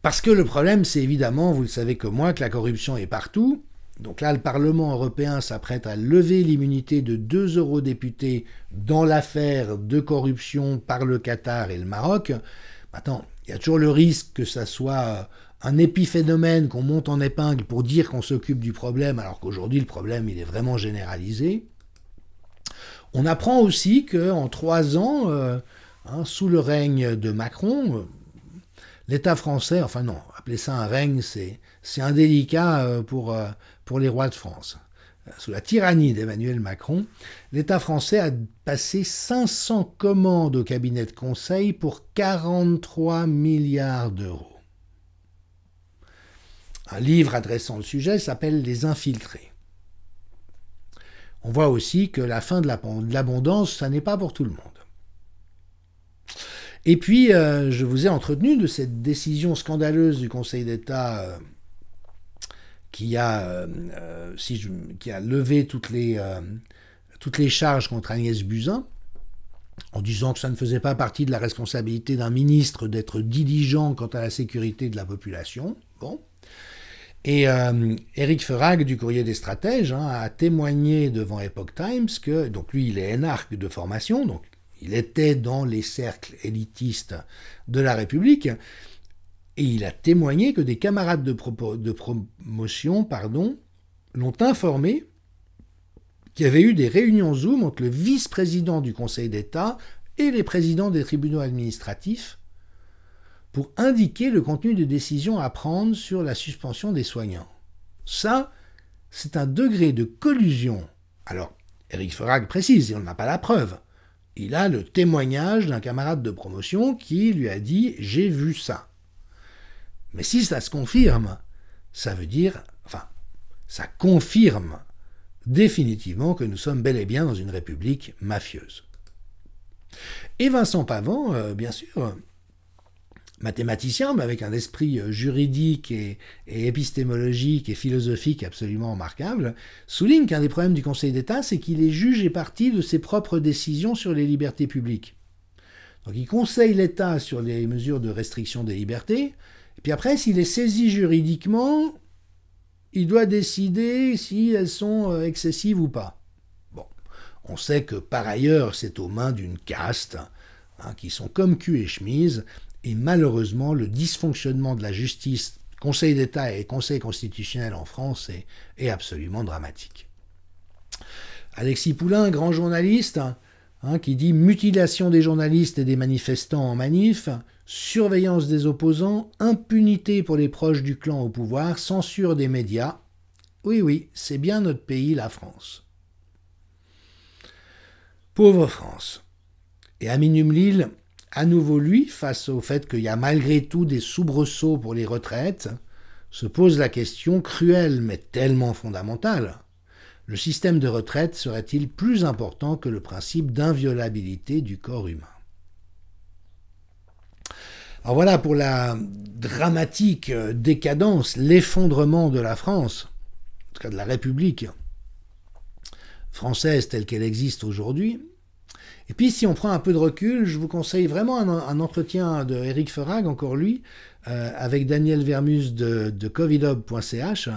Parce que le problème, c'est évidemment, vous le savez comme moi, que la corruption est partout. Donc là, le Parlement européen s'apprête à lever l'immunité de 2 eurodéputés dans l'affaire de corruption par le Qatar et le Maroc. Maintenant, il y a toujours le risque que ça soit un épiphénomène qu'on monte en épingle pour dire qu'on s'occupe du problème, alors qu'aujourd'hui, le problème, il est vraiment généralisé. On apprend aussi qu'en 3 ans, sous le règne de Macron, l'État français, enfin non, appeler ça un règne, c'est indélicat pour les rois de France. Sous la tyrannie d'Emmanuel Macron, l'État français a passé 500 commandes au cabinet de conseil pour 43 milliards d'euros. Un livre adressant le sujet s'appelle « Les infiltrés ». On voit aussi que la fin de l'abondance, ça n'est pas pour tout le monde. Et puis, je vous ai entretenu de cette décision scandaleuse du Conseil d'État qui a levé toutes les charges contre Agnès Buzyn, en disant que ça ne faisait pas partie de la responsabilité d'un ministre d'être diligent quant à la sécurité de la population. Bon. Et Éric Feurag du Courrier des Stratèges a témoigné devant Epoch Times que, donc lui il est énarque de formation, donc il était dans les cercles élitistes de la République, et il a témoigné que des camarades de promotion l'ont informé qu'il y avait eu des réunions Zoom entre le vice-président du Conseil d'État et les présidents des tribunaux administratifs pour indiquer le contenu des décisions à prendre sur la suspension des soignants. Ça, c'est un degré de collusion. Alors, Éric Feurag précise, et on n'a pas la preuve. Il a le témoignage d'un camarade de promotion qui lui a dit « j'ai vu ça ». Mais si ça se confirme, ça veut dire, ça confirme définitivement que nous sommes bel et bien dans une république mafieuse. Et Vincent Pavant, bien sûr, mathématicien, mais avec un esprit juridique et épistémologique et philosophique absolument remarquable, souligne qu'un des problèmes du Conseil d'État, c'est qu'il est juge et partie de ses propres décisions sur les libertés publiques. Donc il conseille l'État sur les mesures de restriction des libertés, et puis après, s'il est saisi juridiquement, il doit décider si elles sont excessives ou pas. Bon, on sait que par ailleurs, c'est aux mains d'une caste, qui sont comme cul et chemise, et malheureusement, le dysfonctionnement de la justice, Conseil d'État et Conseil constitutionnel en France est absolument dramatique. Alexis Poulain, grand journaliste, qui dit « mutilation des journalistes et des manifestants en manif », surveillance des opposants, impunité pour les proches du clan au pouvoir, censure des médias. Oui, c'est bien notre pays, la France. Pauvre France. Et Aminum Lille, à nouveau lui, face au fait qu'il y a malgré tout des soubresauts pour les retraites, se pose la question cruelle mais tellement fondamentale. Le système de retraite serait-il plus important que le principe d'inviolabilité du corps humain ? Alors voilà pour la dramatique décadence, l'effondrement de la France, en tout cas de la République française telle qu'elle existe aujourd'hui. Et puis si on prend un peu de recul, je vous conseille vraiment un entretien de Éric Feurag, encore lui, avec Daniel Vermus de covidob.ch,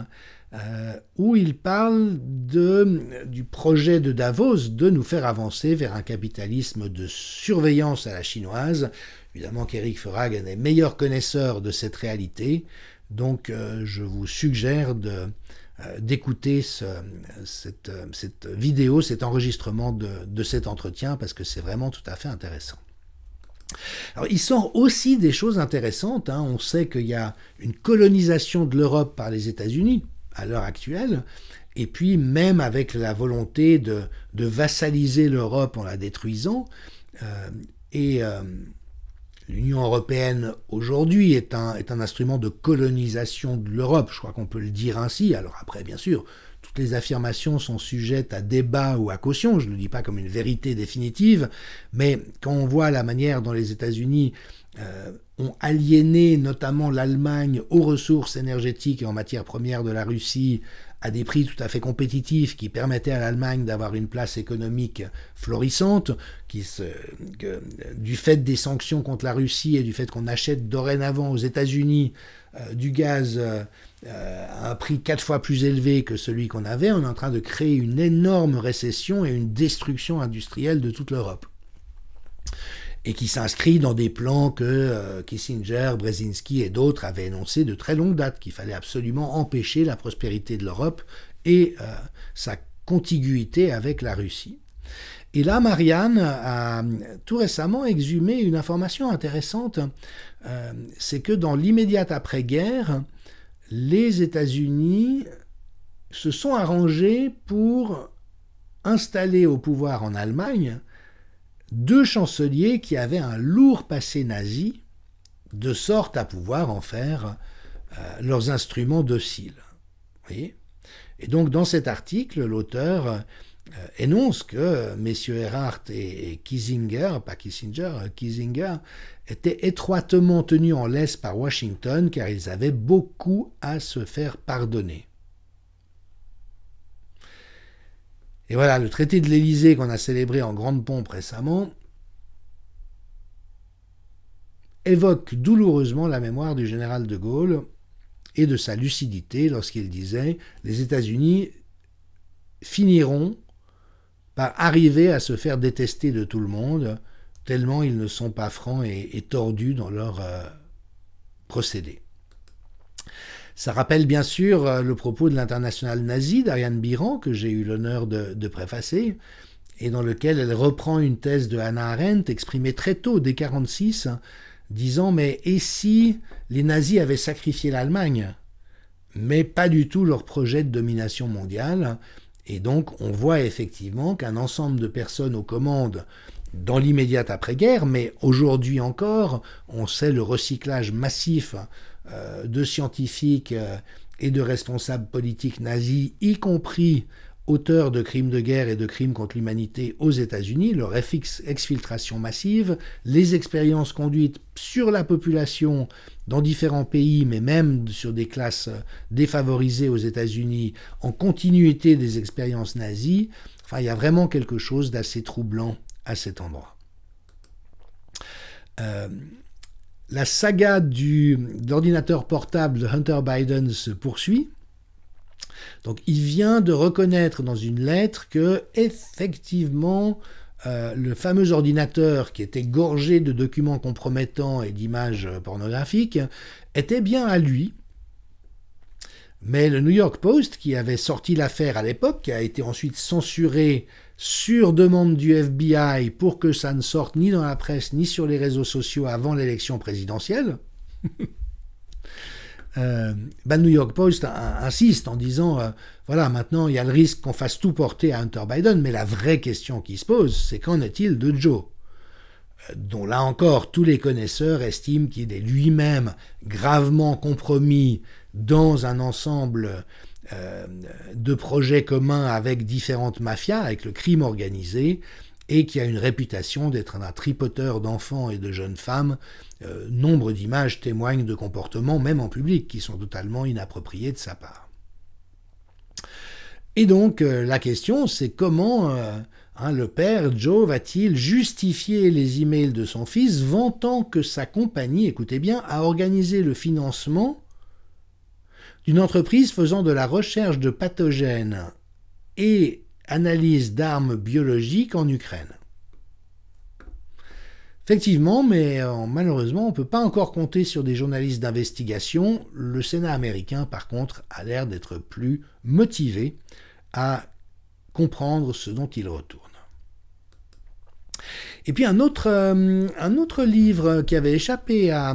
où il parle du projet de Davos de nous faire avancer vers un capitalisme de surveillance à la chinoise. Évidemment qu'Éric Feurag est un des meilleurs connaisseurs de cette réalité, donc je vous suggère d'écouter cette vidéo, cet enregistrement de cet entretien, parce que c'est vraiment tout à fait intéressant. Alors, il sort aussi des choses intéressantes. On sait qu'il y a une colonisation de l'Europe par les États-Unis à l'heure actuelle, et puis même avec la volonté de vassaliser l'Europe en la détruisant, l'Union européenne aujourd'hui est un instrument de colonisation de l'Europe, je crois qu'on peut le dire ainsi. Alors après, bien sûr, toutes les affirmations sont sujettes à débat ou à caution, je ne le dis pas comme une vérité définitive, mais quand on voit la manière dont les États-Unis ont aliéné notamment l'Allemagne aux ressources énergétiques et en matières premières de la Russie à des prix tout à fait compétitifs qui permettaient à l'Allemagne d'avoir une place économique florissante, du fait des sanctions contre la Russie et du fait qu'on achète dorénavant aux États-Unis du gaz à un prix 4 fois plus élevé que celui qu'on avait, on est en train de créer une énorme récession et une destruction industrielle de toute l'Europe. Et qui s'inscrit dans des plans que Kissinger, Brzezinski et d'autres avaient énoncés de très longue date, qu'il fallait absolument empêcher la prospérité de l'Europe et sa contiguïté avec la Russie. Et là, Marianne a tout récemment exhumé une information intéressante, c'est que dans l'immédiate après-guerre, les États-Unis se sont arrangés pour installer au pouvoir en Allemagne 2 chanceliers qui avaient un lourd passé nazi, de sorte à pouvoir en faire leurs instruments dociles. Vous voyez ? Et donc dans cet article, l'auteur énonce que messieurs Erhardt et Kissinger, pas Kissinger, Kissinger, étaient étroitement tenus en laisse par Washington car ils avaient beaucoup à se faire pardonner. Et voilà, le traité de l'Élysée qu'on a célébré en grande pompe récemment évoque douloureusement la mémoire du général de Gaulle et de sa lucidité lorsqu'il disait « Les États-Unis finiront par arriver à se faire détester de tout le monde, tellement ils ne sont pas francs et tordus dans leur procédé. » Ça rappelle bien sûr le propos de l'internationale nazie d'Ariane Biran, que j'ai eu l'honneur de préfacer, et dans lequel elle reprend une thèse de Hannah Arendt exprimée très tôt, dès 1946, disant « Mais et si les nazis avaient sacrifié l'Allemagne, mais pas du tout leur projet de domination mondiale ?» Et donc on voit effectivement qu'un ensemble de personnes aux commandes dans l'immédiate après-guerre, mais aujourd'hui encore, on sait le recyclage massif de scientifiques et de responsables politiques nazis, y compris auteurs de crimes de guerre et de crimes contre l'humanité aux États-Unis, leur exfiltration massive, les expériences conduites sur la population dans différents pays, mais même sur des classes défavorisées aux États-Unis, en continuité des expériences nazies. Enfin, il y a vraiment quelque chose d'assez troublant à cet endroit. La saga d'ordinateur portable de Hunter Biden se poursuit. Donc, il vient de reconnaître dans une lettre que, effectivement, le fameux ordinateur qui était gorgé de documents compromettants et d'images pornographiques était bien à lui. Mais le New York Post, qui avait sorti l'affaire à l'époque, qui a été ensuite censuré sur demande du FBI pour que ça ne sorte ni dans la presse ni sur les réseaux sociaux avant l'élection présidentielle, New York Post insiste en disant voilà, maintenant il y a le risque qu'on fasse tout porter à Hunter Biden, mais la vraie question qui se pose, c'est qu'en est-il de Joe, dont là encore tous les connaisseurs estiment qu'il est lui-même gravement compromis dans un ensemble de projets communs avec différentes mafias, avec le crime organisé, et qui a une réputation d'être un tripoteur d'enfants et de jeunes femmes. Nombre d'images témoignent de comportements, même en public, qui sont totalement inappropriés de sa part. Et donc, la question, c'est comment le père, Joe, va-t-il justifier les emails de son fils, vantant que sa compagnie, écoutez bien, a organisé le financement d'une entreprise faisant de la recherche de pathogènes et analyse d'armes biologiques en Ukraine. Effectivement, mais malheureusement, on ne peut pas encore compter sur des journalistes d'investigation. Le Sénat américain, par contre, a l'air d'être plus motivé à comprendre ce dont il retourne. Et puis un autre livre qui avait échappé à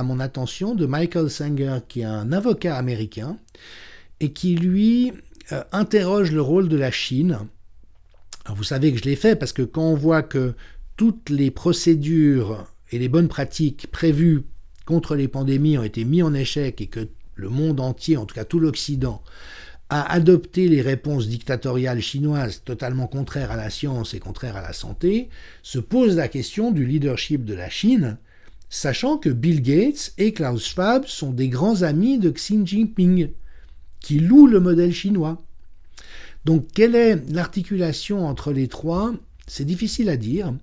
mon attention, de Michael Sanger, qui est un avocat américain, et qui, lui, interroge le rôle de la Chine. Alors vous savez que je l'ai fait parce que quand on voit que toutes les procédures et les bonnes pratiques prévues contre les pandémies ont été mises en échec et que le monde entier, en tout cas tout l'Occident, a adopté les réponses dictatoriales chinoises totalement contraires à la science et contraires à la santé, se pose la question du leadership de la Chine, sachant que Bill Gates et Klaus Schwab sont des grands amis de Xi Jinping, qui loue le modèle chinois. Donc, quelle est l'articulation entre les trois? C'est difficile à dire,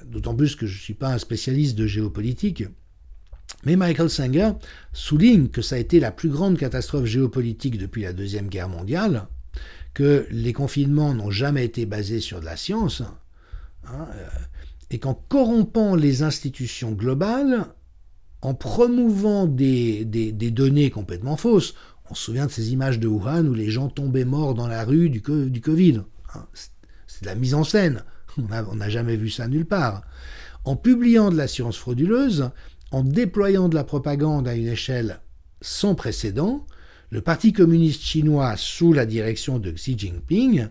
d'autant plus que je ne suis pas un spécialiste de géopolitique. Mais Michael Sanger souligne que ça a été la plus grande catastrophe géopolitique depuis la Deuxième Guerre mondiale, que les confinements n'ont jamais été basés sur de la science, et qu'en corrompant les institutions globales, en promouvant des données complètement fausses, on se souvient de ces images de Wuhan où les gens tombaient morts dans la rue du Covid. C'est de la mise en scène. On n'a jamais vu ça nulle part. En publiant de la science frauduleuse, en déployant de la propagande à une échelle sans précédent, le Parti communiste chinois, sous la direction de Xi Jinping,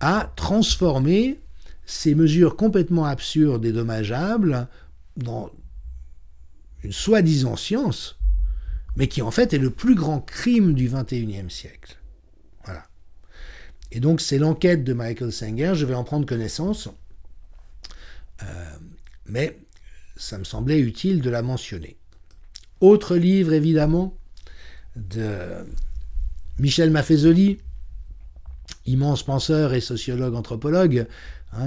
a transformé ces mesures complètement absurdes et dommageables dans une soi-disant science, mais qui en fait est le plus grand crime du XXIe siècle. Voilà. Et donc c'est l'enquête de Michael Sanger, je vais en prendre connaissance, mais ça me semblait utile de la mentionner. Autre livre, évidemment, de Michel Maffezoli, immense penseur et sociologue anthropologue,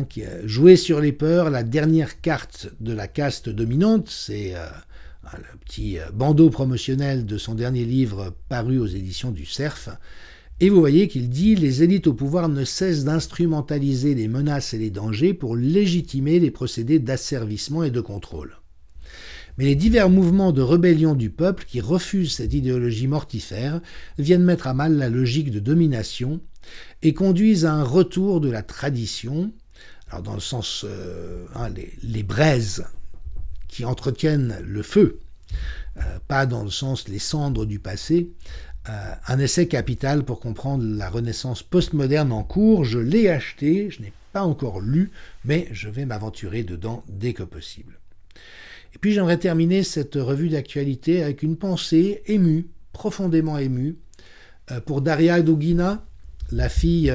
qui a joué sur les peurs, la dernière carte de la caste dominante, c'est le petit bandeau promotionnel de son dernier livre paru aux éditions du Cerf. Et vous voyez qu'il dit « Les élites au pouvoir ne cessent d'instrumentaliser les menaces et les dangers pour légitimer les procédés d'asservissement et de contrôle. Mais les divers mouvements de rébellion du peuple qui refusent cette idéologie mortifère viennent mettre à mal la logique de domination et conduisent à un retour de la tradition, alors dans le sens les braises qui entretiennent le feu, pas dans le sens les cendres du passé, un essai capital pour comprendre la Renaissance postmoderne en cours. Je l'ai acheté, je n'ai pas encore lu, mais je vais m'aventurer dedans dès que possible. Et puis j'aimerais terminer cette revue d'actualité avec une pensée émue, profondément émue, pour Daria Dugina, la fille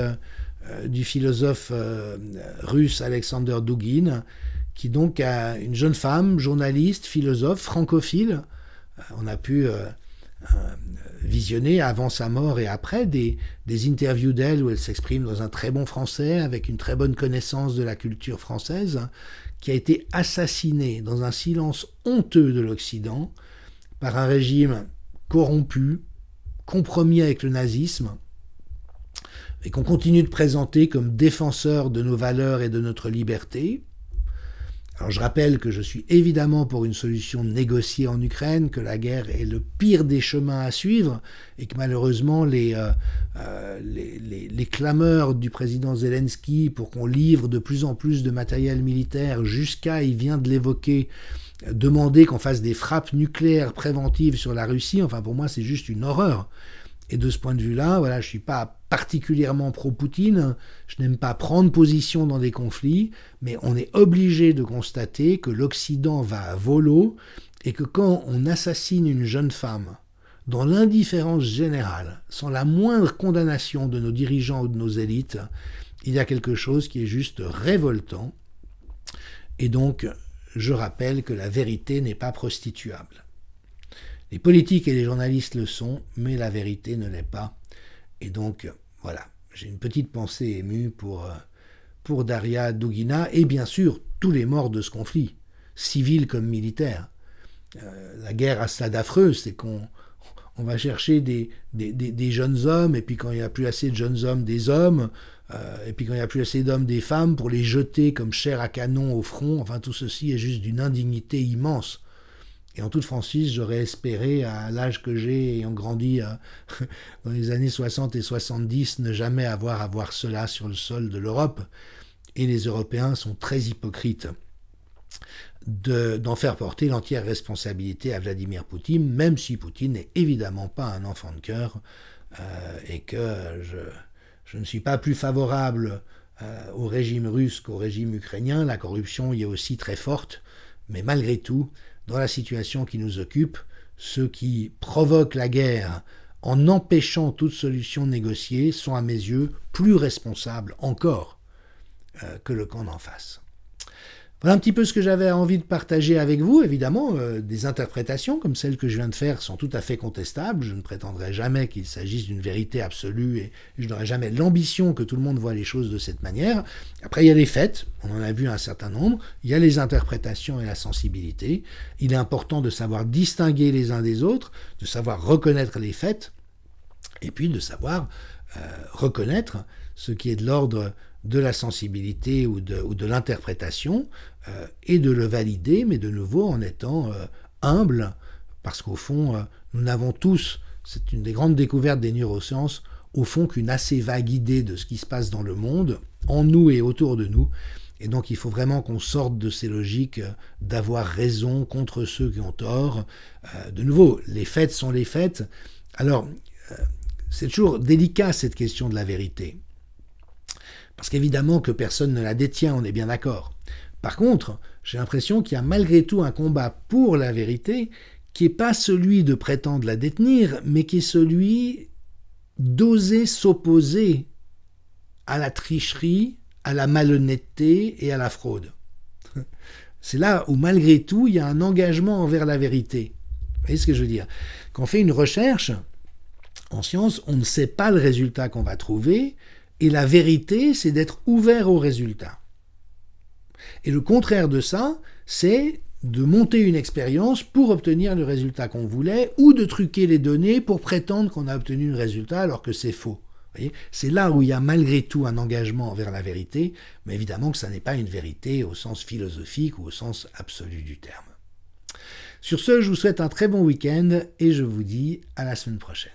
du philosophe russe Alexander Dugin, qui donc a une jeune femme, journaliste, philosophe, francophile. On a pu visionner avant sa mort et après des interviews d'elle où elle s'exprime dans un très bon français, avec une très bonne connaissance de la culture française, qui a été assassinée dans un silence honteux de l'Occident par un régime corrompu, compromis avec le nazisme, et qu'on continue de présenter comme défenseur de nos valeurs et de notre liberté. Alors je rappelle que je suis évidemment pour une solution négociée en Ukraine, que la guerre est le pire des chemins à suivre et que malheureusement les clameurs du président Zelensky pour qu'on livre de plus en plus de matériel militaire jusqu'à, il vient de l'évoquer, demander qu'on fasse des frappes nucléaires préventives sur la Russie, enfin pour moi c'est juste une horreur. Et de ce point de vue-là, voilà, je ne suis pas particulièrement pro-Poutine, je n'aime pas prendre position dans des conflits, mais on est obligé de constater que l'Occident va à volo et que quand on assassine une jeune femme dans l'indifférence générale, sans la moindre condamnation de nos dirigeants ou de nos élites, il y a quelque chose qui est juste révoltant. Et donc, je rappelle que la vérité n'est pas prostituable. Les politiques et les journalistes le sont, mais la vérité ne l'est pas. Et donc, voilà, j'ai une petite pensée émue pour Daria Dugina et bien sûr tous les morts de ce conflit, civils comme militaires. La guerre a cela d'affreux, c'est qu'on va chercher des jeunes hommes, et puis quand il n'y a plus assez de jeunes hommes, des hommes, et puis quand il n'y a plus assez d'hommes, des femmes, pour les jeter comme chair à canon au front. Enfin, tout ceci est juste d'une indignité immense. Et en toute franchise, j'aurais espéré, à l'âge que j'ai, ayant grandi dans les années 60 et 70, ne jamais avoir à voir cela sur le sol de l'Europe. Et les Européens sont très hypocrites d'en faire porter l'entière responsabilité à Vladimir Poutine, même si Poutine n'est évidemment pas un enfant de cœur, et que je ne suis pas plus favorable au régime russe qu'au régime ukrainien. La corruption y est aussi très forte, mais malgré tout, dans la situation qui nous occupe, ceux qui provoquent la guerre en empêchant toute solution négociée sont à mes yeux plus responsables encore que le camp d'en face. Voilà un petit peu ce que j'avais envie de partager avec vous. Évidemment, des interprétations comme celles que je viens de faire sont tout à fait contestables. Je ne prétendrai jamais qu'il s'agisse d'une vérité absolue et je n'aurai jamais l'ambition que tout le monde voit les choses de cette manière. Après, il y a les faits, on en a vu un certain nombre. Il y a les interprétations et la sensibilité. Il est important de savoir distinguer les uns des autres, de savoir reconnaître les faits et puis de savoir reconnaître ce qui est de l'ordre de la sensibilité ou de l'interprétation, et de le valider, mais de nouveau en étant humble, parce qu'au fond, nous n'avons tous, c'est une des grandes découvertes des neurosciences, au fond qu'une assez vague idée de ce qui se passe dans le monde, en nous et autour de nous, et donc il faut vraiment qu'on sorte de ces logiques d'avoir raison contre ceux qui ont tort. De nouveau, les faits sont les faits. Alors, c'est toujours délicat cette question de la vérité. Parce qu'évidemment que personne ne la détient, on est bien d'accord. Par contre, j'ai l'impression qu'il y a malgré tout un combat pour la vérité qui n'est pas celui de prétendre la détenir, mais qui est celui d'oser s'opposer à la tricherie, à la malhonnêteté et à la fraude. C'est là où malgré tout, il y a un engagement envers la vérité. Vous voyez ce que je veux dire? Quand on fait une recherche en science, on ne sait pas le résultat qu'on va trouver, et la vérité, c'est d'être ouvert au résultat. Et le contraire de ça, c'est de monter une expérience pour obtenir le résultat qu'on voulait, ou de truquer les données pour prétendre qu'on a obtenu le résultat alors que c'est faux. C'est là où il y a malgré tout un engagement envers la vérité, mais évidemment que ça n'est pas une vérité au sens philosophique ou au sens absolu du terme. Sur ce, je vous souhaite un très bon week-end et je vous dis à la semaine prochaine.